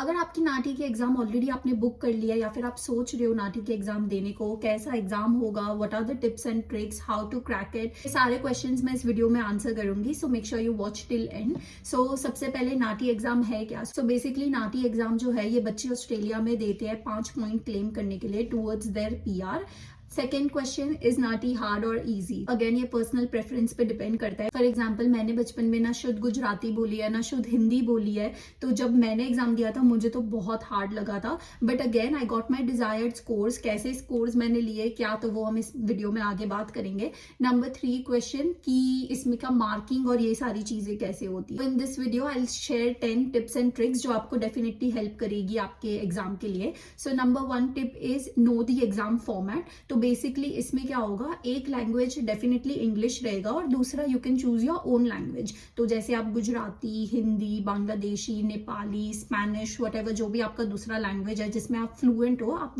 अगर आपकी नाटी के एग्जाम ऑलरेडी आपने बुक कर लिया या फिर आप सोच रहे हो नाटी के एग्जाम देने को, कैसा एग्जाम होगा, what are the tips and tricks, how to crack it, ये सारे क्वेश्चंस मैं इस वीडियो में आंसर करूंगी। So make sure you watch till end. So सबसे पहले नाटी एग्जाम है क्या? सो बेसिकली नाटी एग्जाम जो है ये बच्चे ऑस्ट्रेलिया में देते हैं 5 पॉइंट क्लेम करने के लिए towards their PR. Second question, is NAATI hard और इजी? अगेन ये पर्सनल प्रेफरेंस पे डिपेंड करता है। फॉर एग्जाम्पल मैंने बचपन में ना शुद्ध गुजराती बोली है ना शुद्ध हिंदी बोली है, तो जब मैंने एग्जाम दिया था मुझे तो बहुत हार्ड लगा था। But again I got my desired scores. कैसे स्कोर्स मैंने लिए क्या, तो वो हम इस वीडियो में आगे बात करेंगे। नंबर 3 क्वेश्चन कि इसमें का मार्किंग और ये सारी चीजें कैसे होती है। In this video I share 10 tips and tricks जो आपको डेफिनेटली हेल्प करेगी आपके एग्जाम के लिए। So number 1 tip is know the exam format. तो बेसिकली इसमें क्या होगा, एक लैंग्वेज डेफिनेटली इंग्लिश रहेगा और दूसरा you can choose your own language. तो जैसे आप गुजराती, हिंदी, बांग्लादेशी, नेपाली, स्पेनिश, व्हाटएवर जो भी आपका दूसरा लैंग्वेज है जिसमें आप फ्लुएंट हो, आप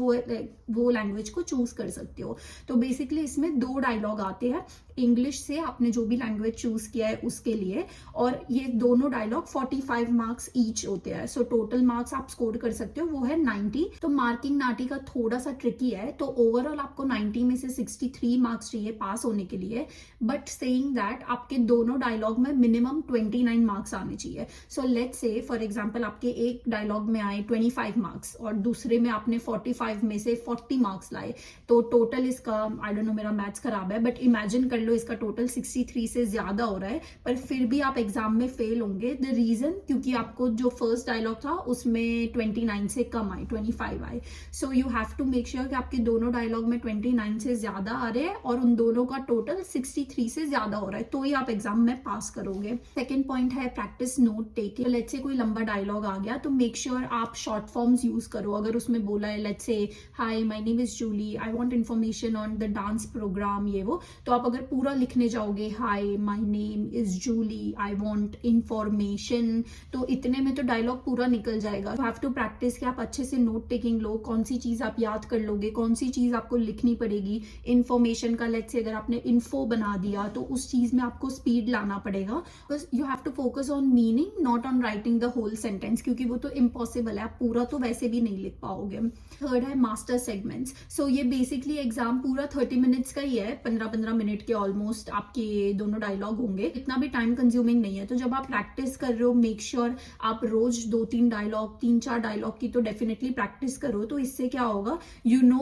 वो लैंग्वेज को चूज कर सकते हो। तो बेसिकली इसमें 2 डायलॉग आते हैं इंग्लिश से, आपने जो भी लैंग्वेज चूज किया है उसके लिए, और ये दोनों डायलॉग 45 मार्क्स ईच होते हैं। सो टोटल मार्क्स आप स्कोर कर सकते हो वो है 90। तो मार्किंग नाटी का थोड़ा सा ट्रिकी है। तो ओवरऑल आपको 90 में से 63 मार्क्स चाहिए पास होने के लिए। बट सेइंग दैट आपके दोनों डायलॉग में मिनिमम 29 मार्क्स आने चाहिए। So let's say for example आपके एक डायलॉग में आए 25 मार्क्स और दूसरे में आपने 45 में से 40 मार्क्स लाए, तो टोटल इसका आई डोंट नो, मेरा मैथ्स खराब है बट इमेजिन कर लो इसका टोटल 63 से ज्यादा हो रहा है, पर फिर भी आप एग्जाम में फेल होंगे। द रीजन, क्योंकि आपको जो फर्स्ट डायलॉग था उसमें 29 से कम आए, 25 आए। So you have to make sure कि आपके दोनों डायलॉग में 29 से ज्यादा आ रहे हैं और उन दोनों का टोटल 63 से ज्यादा हो रहा है, तो ही आप एग्जाम में पास करोगे। सेकेंड पॉइंट है practice note taking. Let's say कोई लंबा डायलॉग आ गया तो मेक श्योर आप शॉर्ट फॉर्म्स यूज करो। अगर उसमें बोला है let's say hi my name is Julie, I want information on the dance programme, ये वो, तो आप अगर पूरा लिखने जाओगे hi my name is Julie, I want information, तो इतने में तो डायलॉग पूरा निकल जाएगा। यू हैव टू प्रैक्टिस कि आप अच्छे से नोट टेकिंग लो, कौन सी चीज आप याद कर लोगे, कौन सी चीज आपको लिखनी पड़ेगी। इन्फॉर्मेशन का लेट्स से अगर आपने इन्फो बना दिया तो उस चीज में आपको स्पीड लाना पड़ेगा। Because you have to focus on meaning, not on writing the whole sentence, क्योंकि वो तो इम्पॉसिबल है, आप पूरा तो वैसे भी नहीं लिख पाओगे। थर्ड है मास्टर सेगमेंट्स। सो ये बेसिकली एग्जाम पूरा 30 मिनट्स का ही है, 15-15 मिनट के ऑलमोस्ट आपके दोनों डायलॉग होंगे, इतना भी टाइम कंज्यूमिंग नहीं है। तो जब आप प्रैक्टिस कर रहे हो मेक श्योर आप रोज 2-3 डायलॉग, 3-4 डायलॉग की तो डेफिनेटली प्रैक्टिस करो। तो इससे क्या होगा,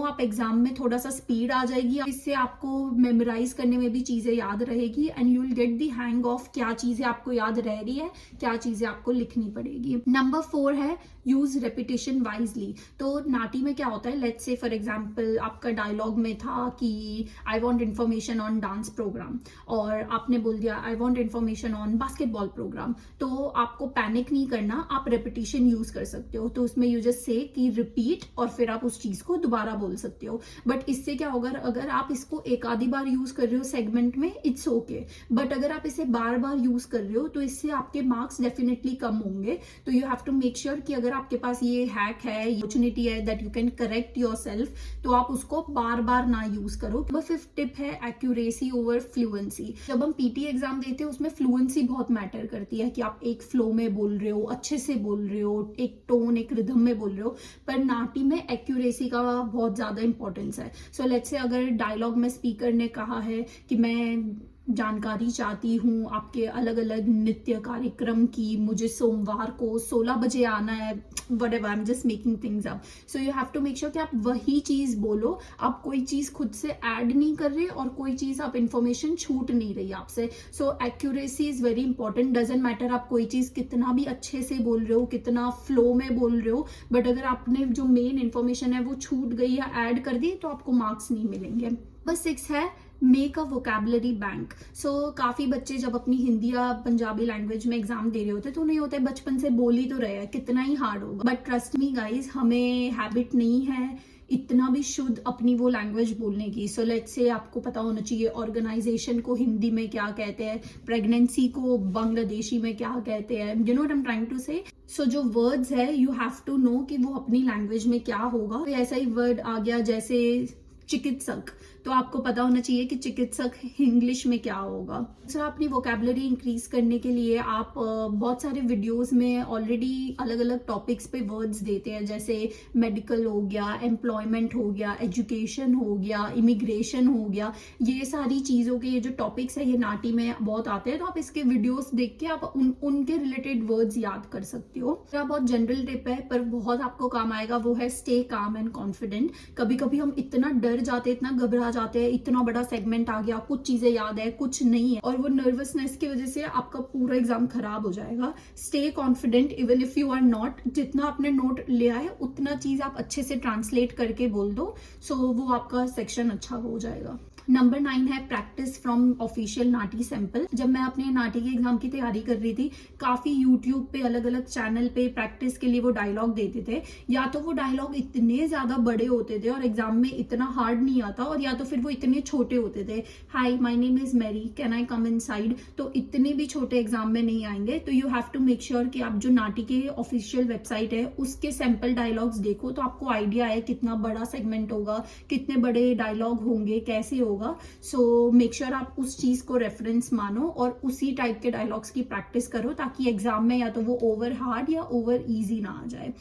आप एग्जाम में थोड़ा सा स्पीड आ जाएगी, इससे आपको मेमोराइज करने में भी चीजें याद रहेगी and you will get the hang of क्या चीजें आपको याद रह रही है, क्या चीजें आपको लिखनी पड़ेगी। नंबर 4 है यूज रेपिटेशन वाइजली। तो नाटी में क्या होता है, लेट्स से फॉर एग्जांपल आपका डायलॉग में था कि I want information on dance programme और आपने बोल दिया I want information on basketball programme, तो आपको पैनिक नहीं करना, आप रेपिटेशन यूज कर सकते हो। तो उसमें यू जस्ट से कि रिपीट और फिर आप उस चीज को दोबारा बोल सकते हो। बट इससे क्या होगा, अगर आप इसको एक आधी बार यूज कर रहे हो सेगमेंट में इट्स ओके, बट अगर आप इसे बार बार यूज कर रहे हो तो इससे आपके मार्क्स डेफिनेटली कम होंगे। तो you have to make sure कि अगर आपके पास ये हैक है, अपॉर्चुनिटी है that you can correct yourself, तो आप उसको बार बार ना यूज करो। नंबर 5 टिप है एक्यूरेसी ओवर फ्लुएंसी। जब हम पीटी एग्जाम देते हैं उसमें फ्लुएंसी बहुत मैटर करती है कि आप एक फ्लो में बोल रहे हो, अच्छे से बोल रहे हो, एक टोन, एक रिदम में बोल रहे हो। पर नाटी में एक्यूरेसी का बहुत ज्यादा इंपॉर्टेंस है। सो लेट्स से अगर डायलॉग में स्पीकर ने कहा है कि मैं जानकारी चाहती हूँ आपके अलग अलग नृत्य कार्यक्रम की, मुझे सोमवार को 16 बजे आना है, whatever, I'm just making things up. So you have to make sure कि आप वही चीज बोलो, आप कोई चीज खुद से ऐड नहीं कर रहे और कोई चीज आप इंफॉर्मेशन छूट नहीं रही आपसे। So accuracy is very important. Doesn't matter आप कोई चीज कितना भी अच्छे से बोल रहे हो, कितना फ्लो में बोल रहे हो, बट अगर आपने जो मेन इंफॉर्मेशन है वो छूट गई या ऐड कर दी तो आपको मार्क्स नहीं मिलेंगे। बस 6 है मेक अ वोकैबुलरी बैंक। सो काफी बच्चे जब अपनी हिंदी या पंजाबी लैंग्वेज में एग्जाम दे रहे होते तो नहीं होते, बचपन से बोल ही तो रहे हैं, कितना ही हार्ड होगा। बट ट्रस्ट मी गाइज, हमें हैबिट नहीं है इतना भी शुद्ध अपनी वो लैंग्वेज बोलने की। सो लेट्स से आपको पता होना चाहिए ऑर्गेनाइजेशन को हिंदी में क्या कहते हैं, प्रेगनेंसी को बांग्लादेशी में क्या कहते हैं, you know what I am trying to say. So जो वर्ड्स है यू हैव टू नो कि वो अपनी लैंग्वेज में क्या होगा। तो ऐसा ही वर्ड आ गया जैसे चिकित्सक, तो आपको पता होना चाहिए कि चिकित्सक इंग्लिश में क्या होगा। दूसरा, अपनी वोकेबलरी इंक्रीज करने के लिए आप बहुत सारे वीडियोस में ऑलरेडी अलग अलग टॉपिक्स पे वर्ड्स देते हैं, जैसे मेडिकल हो गया, एम्प्लॉयमेंट हो गया, एजुकेशन हो गया, इमिग्रेशन हो गया। ये सारी चीज़ों के ये जो टॉपिक्स है ये नाटी में बहुत आते हैं, तो आप इसके वीडियोस देख के आप उनके रिलेटेड वर्ड्स याद कर सकते हो। बहुत जनरल टिप है पर बहुत आपको काम आएगा, वो है स्टे काम एंड कॉन्फिडेंट। कभी कभी हम इतना डर जाते हैं, इतना घबरा जाते हैं, इतना बड़ा सेगमेंट आ गया, कुछ चीजें याद है, कुछ नहीं है, और वो नर्वसनेस की वजह से आपका पूरा एग्जाम खराब हो जाएगा। Stay confident even if you are not, जितना आपने नोट लिया है उतना चीज आप अच्छे से ट्रांसलेट करके बोल दो, सो वो आपका सेक्शन अच्छा हो जाएगा। नंबर 9 है practice from official NAATI sample. जब मैं अपने नाटी के एग्जाम की तैयारी कर रही थी, काफी यूट्यूब पे अलग अलग चैनल पे प्रैक्टिस के लिए वो डायलॉग देते थे। या तो वो डायलॉग इतने ज्यादा बड़े होते थे और एग्जाम में इतना हार्ड नहीं आता, और या तो फिर वो इतने छोटे होते थे, hi my name is Mary, can I come inside, तो इतने भी छोटे एग्जाम में नहीं आएंगे। तो you have to make sure कि आप जो नाटी के ऑफिशियल वेबसाइट है उसके सैंपल डायलॉग्स देखो, तो आपको आइडिया है कितना बड़ा सेगमेंट होगा, कितने बड़े डायलॉग होंगे, कैसे होगा। सो मेक श्योर आप उस चीज को रेफरेंस मानो और उसी टाइप के डायलॉग्स की प्रैक्टिस करो, ताकि एग्जाम में या तो वो ओवर हार्ड या ओवर इजी ना आ जाए।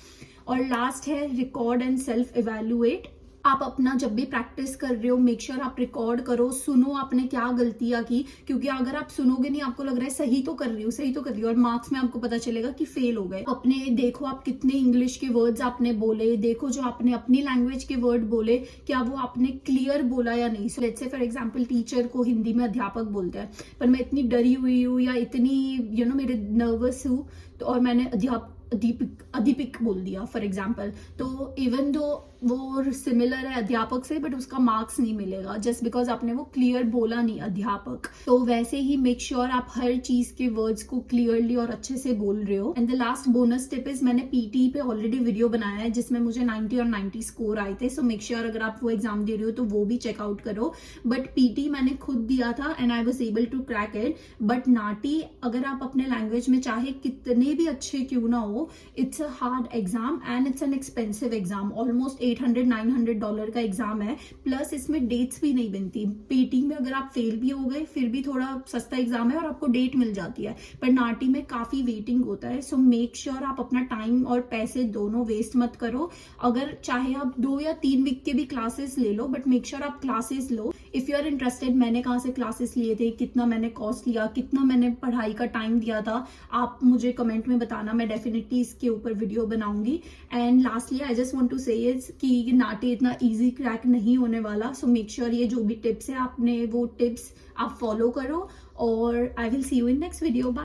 और लास्ट है रिकॉर्ड एंड सेल्फ इवेल्युएट। आप अपना जब भी प्रैक्टिस कर रहे हो मेक श्योर आप रिकॉर्ड करो, सुनो आपने क्या गलतियां की, क्योंकि अगर आप सुनोगे नहीं, आपको लग रहा है सही तो कर रही हूँ, सही तो कर रही हूँ, और मार्क्स में आपको पता चलेगा कि फेल हो गए। अपने देखो आप कितने इंग्लिश के वर्ड्स आपने बोले, देखो जो आपने अपनी लैंग्वेज के वर्ड बोले क्या वो आपने क्लियर बोला या नहीं। So let's say for example teacher को हिंदी में अध्यापक बोलते हैं, पर मैं इतनी डरी हुई हूँ या इतनी मेरे नर्वस हूँ, तो और मैंने अध्यापिक बोल दिया फॉर एग्जाम्पल, तो इवन दो वो सिमिलर है अध्यापक से, बट उसका मार्क्स नहीं मिलेगा जस्ट बिकॉज आपने वो क्लियर बोला नहीं अध्यापक। तो वैसे ही मेक श्योर आप हर चीज के वर्ड्स को क्लियरली और अच्छे से बोल रहे हो। And the last bonus tip is, मैंने पीटी पे ऑलरेडी वीडियो बनाया है जिसमें मुझे 90 और 90 स्कोर आए थे। सो मेक श्योर अगर आप वो एग्जाम दे रहे हो तो वो भी चेकआउट करो। बट पीटी मैंने खुद दिया था and I was able to crack it. But नाटी अगर आप अपने लैंग्वेज में चाहे कितने भी अच्छे क्यों ना हो, it's a hard exam and it's an expensive exam. Almost $800-900 का एग्जाम है, प्लस इसमें डेट्स भी नहीं बनती। पीटी में अगर आप फेल भी हो गए फिर भी थोड़ा सस्ता एग्जाम है और आपको डेट मिल जाती है, पर नाटी में काफी वेटिंग होता है। सो मेक श्योर आप अपना टाइम और पैसे दोनों वेस्ट मत करो। अगर चाहे आप 2 या 3 वीक के भी क्लासेस ले लो, बट मेक श्योर आप क्लासेस लो। इफ यू आर इंटरेस्टेड, मैंने कहाँ से क्लासेस लिए थे, कितना मैंने कॉस्ट लिया, कितना मैंने पढ़ाई का टाइम दिया था, आप मुझे कमेंट में बताना, मैं डेफिनेटली इसके ऊपर वीडियो बनाऊंगी। And lastly I just want to say कि नाटी इतना इजी क्रैक नहीं होने वाला। सो मेक श्योर ये जो भी टिप्स है आपने वो टिप्स आप फॉलो करो, और I will see you in next video. Bye.